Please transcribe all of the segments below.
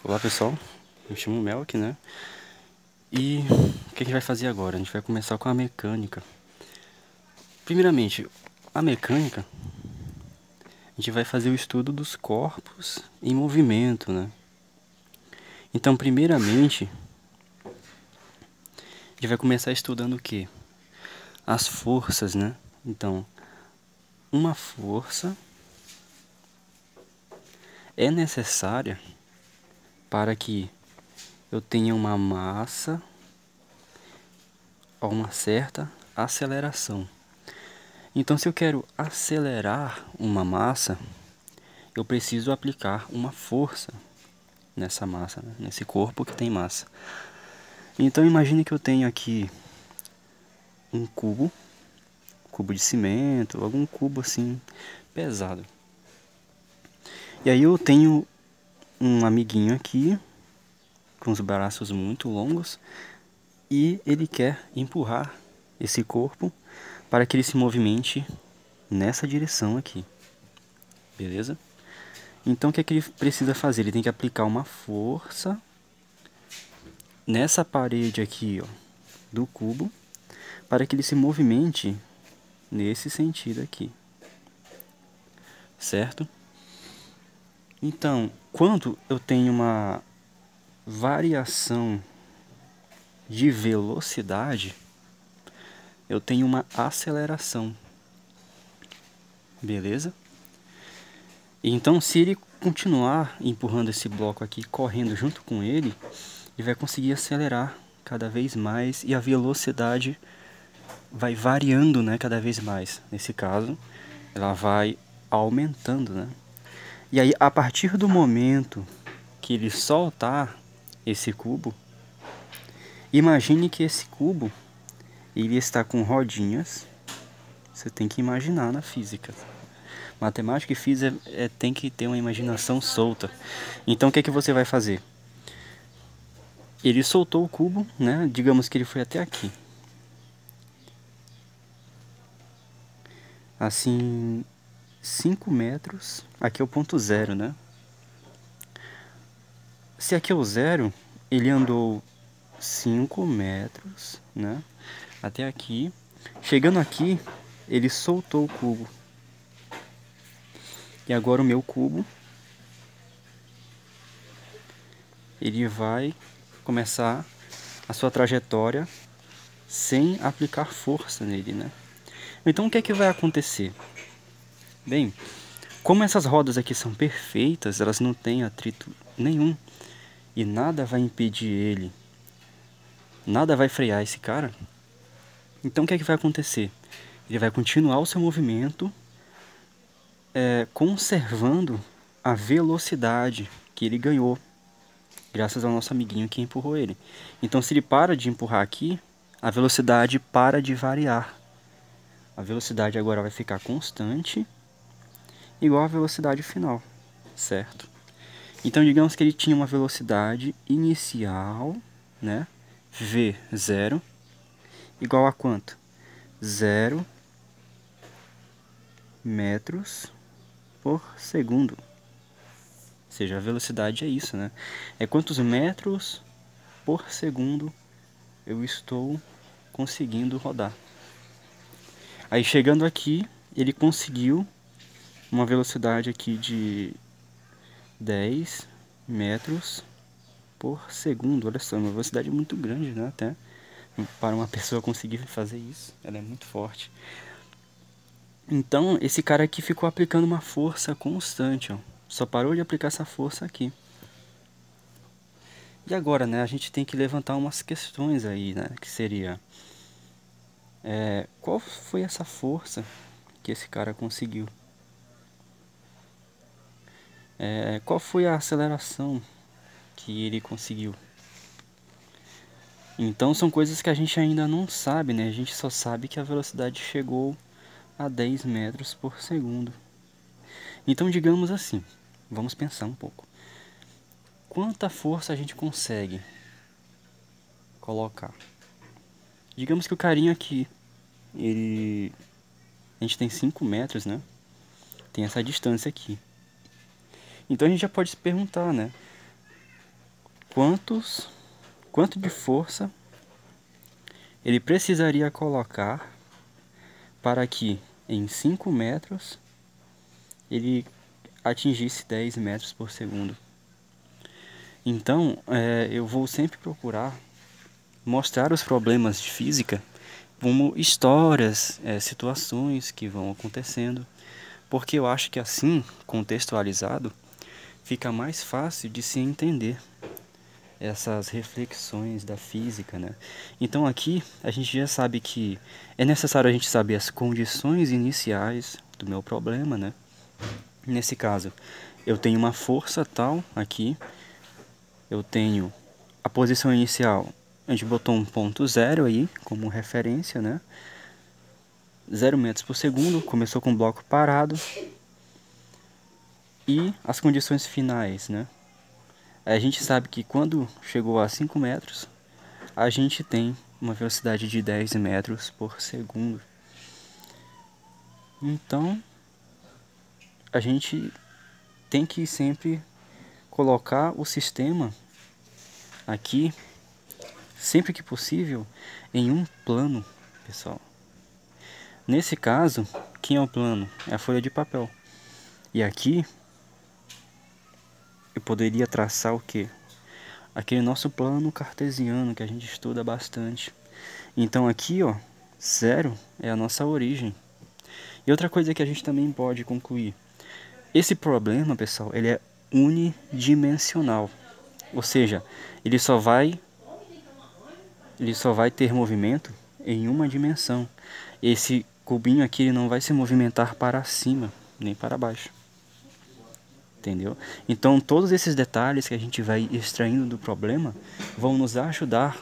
Olá pessoal, me chamo Melk, né? E o que a gente vai fazer agora? A gente vai começar com a mecânica. Primeiramente, a mecânica, a gente vai fazer o estudo dos corpos em movimento, né? Então, primeiramente, a gente vai começar estudando o quê? As forças, né? Então, uma força é necessária para que eu tenha uma massa a uma certa aceleração. Então, se eu quero acelerar uma massa, eu preciso aplicar uma força nessa massa, né? Nesse corpo que tem massa. Então, imagine que eu tenho aqui um cubo de cimento, algum cubo assim pesado. E aí eu tenho um amiguinho aqui com os braços muito longos e ele quer empurrar esse corpo para que ele se movimente nessa direção aqui. Beleza? Então o que é que ele precisa fazer? Ele tem que aplicar uma força nessa parede aqui, ó, do cubo, para que ele se movimente nesse sentido aqui. Certo? Então, quando eu tenho uma variação de velocidade, eu tenho uma aceleração. Beleza? Então, se ele continuar empurrando esse bloco aqui, correndo junto com ele vai conseguir acelerar cada vez mais e a velocidade vai variando, né, cada vez mais. Nesse caso, ela vai aumentando, né? E aí, a partir do momento que ele soltar esse cubo, imagine que esse cubo ele está com rodinhas. Você tem que imaginar na física. Matemática e física tem que ter uma imaginação solta. Então o que é que você vai fazer? Ele soltou o cubo, né? Digamos que ele foi até aqui. Assim, 5 metros. Aqui é o ponto zero, né? Se aqui é o zero, ele andou 5 metros, né? Até aqui. Chegando aqui, ele soltou o cubo. E agora o meu cubo, ele vai começar a sua trajetória sem aplicar força nele, né? Então o que é que vai acontecer? Bem, como essas rodas aqui são perfeitas, elas não têm atrito nenhum e nada vai impedir ele, nada vai frear esse cara. Então o que é que vai acontecer? Ele vai continuar o seu movimento, conservando a velocidade que ele ganhou, graças ao nosso amiguinho que empurrou ele. Então se ele para de empurrar aqui, a velocidade para de variar. A velocidade agora vai ficar constante, igual à velocidade final, certo? Então digamos que ele tinha uma velocidade inicial, né? V0 igual a quanto? 0 metros por segundo. Ou seja, a velocidade é isso, né? É quantos metros por segundo eu estou conseguindo rodar. Aí chegando aqui, ele conseguiu uma velocidade aqui de 10 metros por segundo. Olha só, uma velocidade muito grande, né? Até para uma pessoa conseguir fazer isso, ela é muito forte. Então, esse cara aqui ficou aplicando uma força constante, ó. Só parou de aplicar essa força aqui. E agora, né, a gente tem que levantar umas questões aí, né, que seria... qual foi essa força que esse cara conseguiu? Qual foi a aceleração que ele conseguiu? Então são coisas que a gente ainda não sabe, né? A gente só sabe que a velocidade chegou a 10 metros por segundo. Então digamos assim, vamos pensar um pouco. Quanta força a gente consegue colocar? Digamos que o carinha aqui, a gente tem 5 metros, né? Tem essa distância aqui. Então a gente já pode se perguntar, né? quanto de força ele precisaria colocar para que em 5 metros ele atingisse 10 metros por segundo. Então, eu vou sempre procurar mostrar os problemas de física como histórias, situações que vão acontecendo, porque eu acho que assim, contextualizado, fica mais fácil de se entender essas reflexões da física, né? Então aqui a gente já sabe que é necessário a gente saber as condições iniciais do meu problema, né? Nesse caso, eu tenho uma força tal aqui, eu tenho a posição inicial, a gente botou um ponto zero aí como referência, né? 0 metros por segundo, começou com o bloco parado. E as condições finais, né? A gente sabe que quando chegou a 5 metros, a gente tem uma velocidade de 10 metros por segundo. Então, a gente tem que sempre colocar o sistema aqui, sempre que possível, em um plano, pessoal. Nesse caso, quem é o plano? É a folha de papel. E aqui, eu poderia traçar o quê? Aquele nosso plano cartesiano que a gente estuda bastante. Então aqui, ó, 0 é a nossa origem. E outra coisa que a gente também pode concluir. Esse problema, pessoal, ele é unidimensional. Ou seja, ele só vai ter movimento em uma dimensão. Esse cubinho aqui ele não vai se movimentar para cima, nem para baixo. Entendeu? Então todos esses detalhes que a gente vai extraindo do problema vão nos ajudar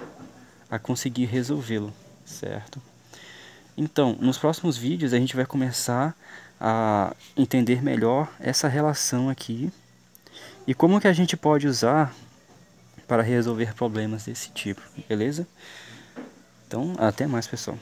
a conseguir resolvê-lo, certo? Então, nos próximos vídeos a gente vai começar a entender melhor essa relação aqui e como que a gente pode usar para resolver problemas desse tipo, beleza? Então, até mais, pessoal.